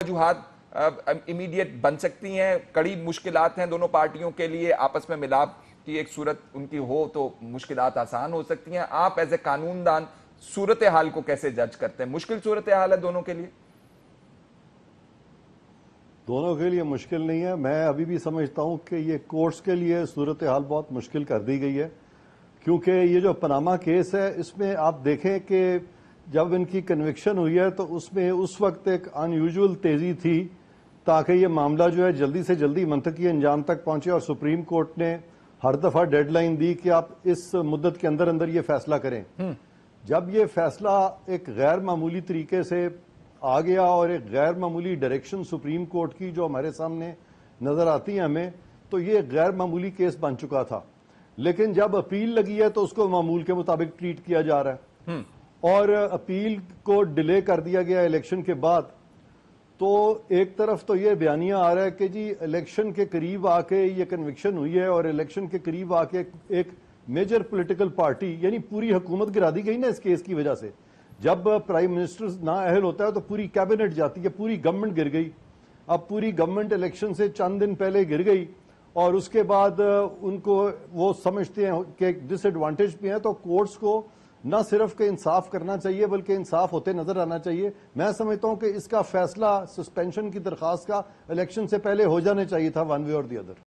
وجوہات امیڈیٹ بن سکتی ہیں؟ کڑی مشکلات ہیں دونوں پارٹیوں کے لیے، آپس میں ملاپ کی ایک صورت ان کی ہو تو مشکلات آسان ہو سکتی ہیں. آپ ایز اے قانون دان صورتحال کو کیسے جج کرتے ہیں؟ مشکل صورتحال ہے دونوں کے لیے؟ دونوں کے لیے مشکل نہیں ہے. میں ابھی بھی سمجھتا ہوں کہ یہ کورٹس کے لیے صورتحال بہت مشکل کر دی گئی ہے، کیونکہ یہ جو پاناما کیس ہے اس میں آپ دیکھیں کہ جب ان کی کنوکشن ہوئی ہے تو اس میں اس وقت ایک ان یوزول تیزی تھی تاکہ یہ معاملہ جو ہے جلدی سے جلدی منطقی انجام تک پہنچے، اور سپریم کورٹ نے ہر دفعہ ڈیڈ لائن دی کہ آپ اس مدت کے اندر اندر یہ فیصلہ کریں. جب یہ فیصلہ ایک غیر معمولی طریقے سے آ گیا اور ایک غیر معمولی ڈائریکشن سپریم کورٹ کی جو ہمارے سامنے نظر آتی ہے ہمیں، تو یہ غیر معمولی کیس بن چکا تھا. لیکن جب اپیل لگی ہے تو اس کو معمول کے مطابق ٹریٹ کیا جا رہا ہے، اور اپیل کو ڈیلے کر دیا گیا الیکشن کے بعد. تو ایک طرف تو یہ بیانیہ آ رہا ہے کہ جی الیکشن کے قریب آ کے یہ کنوکشن ہوئی ہے، اور الیکشن کے قریب آ کے ایک میجر پولیٹیکل پارٹی یعنی پوری حکومت گرا دی گئی نا اس کیس کی وجہ سے. جب پرائم منسٹر نااہل ہوتا ہے تو پوری کیبنٹ جاتی ہے، پوری گورنمنٹ گر گئی. اب پوری گورنمنٹ الیکشن سے چند دن پہلے گر گئی، اور اس کے بعد ان کو وہ سمجھتے ہیں کہ ڈس ایڈوانٹیج پہ ہیں. تو کورٹس کو نہ صرف کہ انصاف کرنا چاہیے بلکہ انصاف ہوتے نظر آنا چاہیے. میں سمجھتا ہوں کہ اس کا فیصلہ سسپینشن کی درخواست کا الیکشن سے پہلے ہو جانا چاہیے تھا، ون وے اور دی ادر.